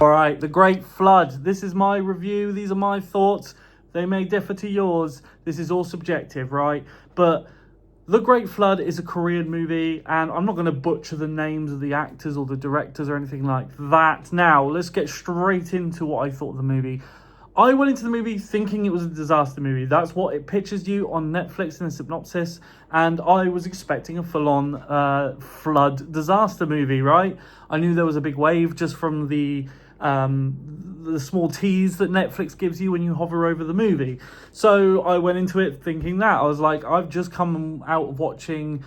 All right, The Great Flood. This is my review. These are my thoughts. They may differ to yours. This is all subjective, right? But The Great Flood is a Korean movie, and I'm not going to butcher the names of the actors or the directors or anything like that. Now, let's get straight into what I thought of the movie. I went into the movie thinking it was a disaster movie. That's what it pictures you on Netflix in a synopsis. And I was expecting a full-on flood disaster movie, right? I knew there was a big wave just from the small tease that Netflix gives you when you hover over the movie. So I went into it thinking that. I was like, I've just come out of watching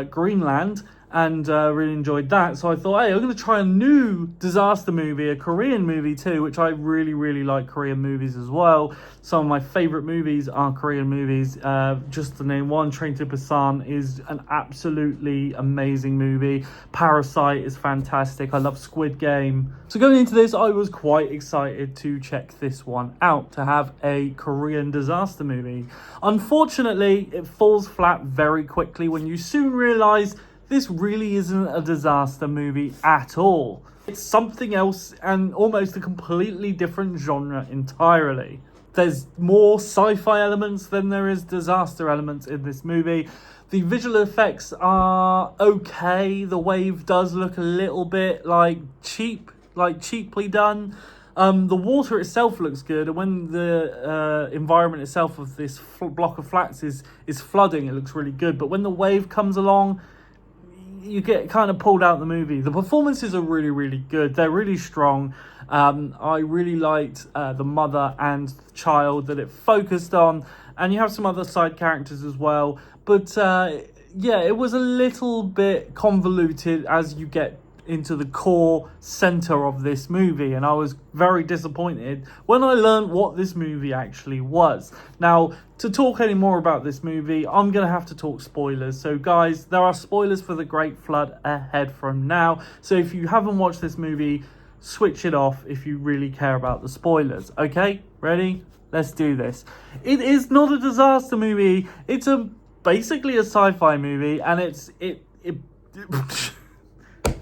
Greenland and really enjoyed that. So I thought, hey, I'm going to try a new disaster movie, a Korean movie too, which I really, really like Korean movies as well. Some of my favourite movies are Korean movies. Just to name one, Train to Busan is an absolutely amazing movie. Parasite is fantastic. I love Squid Game. So going into this, I was quite excited to check this one out, to have a Korean disaster movie. Unfortunately, it falls flat very quickly when you soon realise this really isn't a disaster movie at all. It's something else and almost a completely different genre entirely. There's more sci-fi elements than there is disaster elements in this movie. The visual effects are okay. The wave does look a little bit cheaply done. The water itself looks good, and when the environment itself of this block of flats is flooding, it looks really good. But when the wave comes along, you get kind of pulled out of the movie. The performances are really, really good. They're really strong. I really liked the mother and the child that it focused on. And you have some other side characters as well. But yeah, it was a little bit convoluted as you get into the core center of this movie, and I was very disappointed when I learned what this movie actually was. Now, to talk any more about this movie, I'm gonna have to talk spoilers. So guys, there are spoilers for The Great Flood ahead from now. So if you haven't watched this movie, switch it off if you really care about the spoilers. Okay, ready? Let's do this. It is not a disaster movie. It's basically a sci-fi movie, and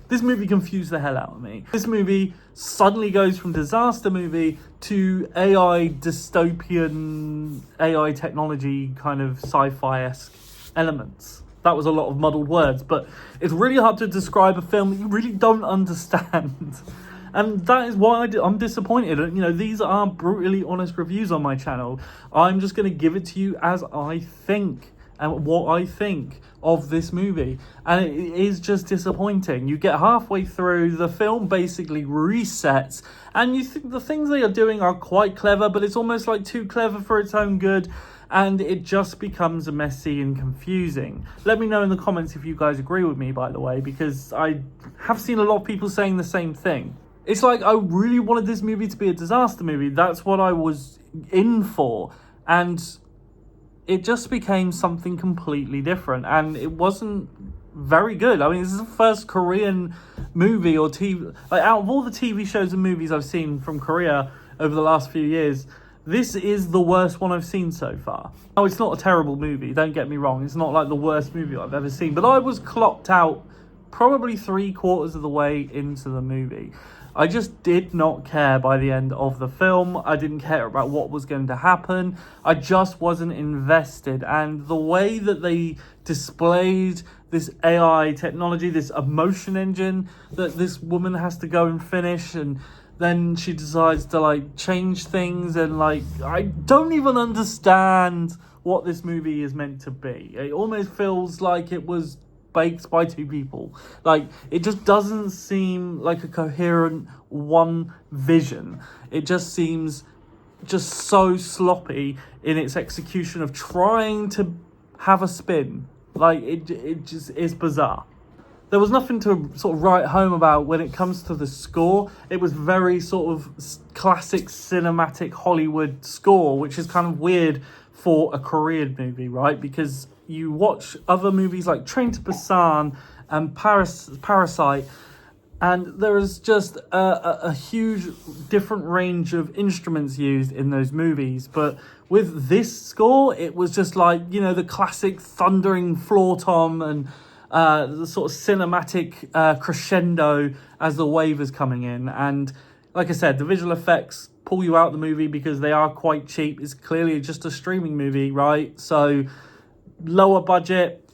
this movie confused the hell out of me. This movie suddenly goes from disaster movie to AI dystopian, AI technology kind of sci-fi-esque elements. That was a lot of muddled words, but it's really hard to describe a film that you really don't understand. And that is why I'm disappointed. You know, these are brutally honest reviews on my channel. I'm just going to give it to you as I think and what I think of this movie, and it is just disappointing. You get halfway through, the film basically resets, and you think the things they are doing are quite clever, but it's almost like too clever for its own good, and it just becomes messy and confusing. Let me know in the comments if you guys agree with me, by the way, because I have seen a lot of people saying the same thing. It's like I really wanted this movie to be a disaster movie. That's what I was in for, and it just became something completely different, and it wasn't very good. I mean, this is the first Korean movie or TV, like out of all the TV shows and movies I've seen from Korea over the last few years, this is the worst one I've seen so far. Oh, it's not a terrible movie, don't get me wrong. It's not like the worst movie I've ever seen, but I was clocked out probably 3/4 of the way into the movie. I just did not care by the end of the film. I didn't care about what was going to happen. I just wasn't invested. And the way that they displayed this AI technology, this emotion engine that this woman has to go and finish, and then she decides to change things, and I don't even understand what this movie is meant to be. It almost feels like it was baked by two people. It just doesn't seem like a coherent one vision. It just seems just so sloppy in its execution of trying to have a spin. It just is bizarre. There was nothing to sort of write home about when it comes to the score. It was very sort of classic cinematic Hollywood score, which is kind of weird for a Korean movie, right? Because you watch other movies like Train to Busan and Parasite, and there is just a huge different range of instruments used in those movies. But with this score, it was just the classic thundering floor tom and the sort of cinematic crescendo as the wave is coming in. And like I said, the visual effects pull you out of the movie because they are quite cheap. It's clearly just a streaming movie, right? So lower budget.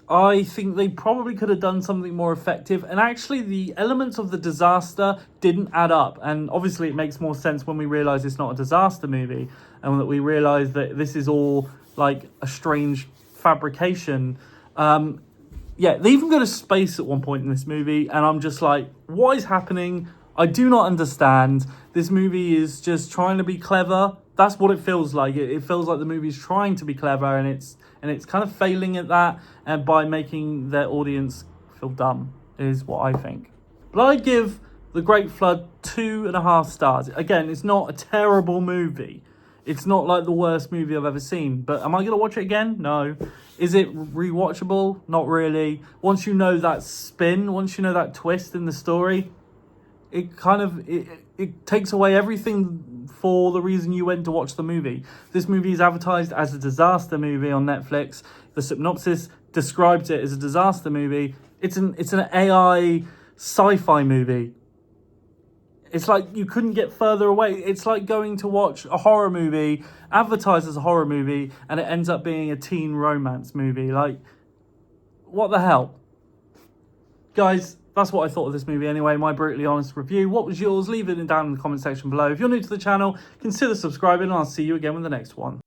I think they probably could have done something more effective. And actually, the elements of the disaster didn't add up. And obviously, it makes more sense when we realise it's not a disaster movie. And that we realise that this is all like a strange fabrication. Yeah, they even go to space at one point in this movie. And I'm just like, what is happening? I do not understand. This movie is just trying to be clever. That's what it feels like. It feels like the movie's trying to be clever, and it's kind of failing at that, and by making their audience feel dumb is what I think. But I give The Great Flood 2.5 stars. Again, it's not a terrible movie. It's not like the worst movie I've ever seen. But am I going to watch it again? No. Is it rewatchable? Not really. Once you know that spin, once you know that twist in the story, it kind of it takes away everything for the reason you went to watch the movie. This movie is advertised as a disaster movie on Netflix. The synopsis describes it as a disaster movie. It's an AI sci-fi movie. It's like you couldn't get further away. It's like going to watch a horror movie advertised as a horror movie, and it ends up being a teen romance movie. Like, what the hell? Guys, that's what I thought of this movie anyway, my brutally honest review. What was yours? Leave it down in the comment section below. If you're new to the channel, consider subscribing, and I'll see you again with the next one.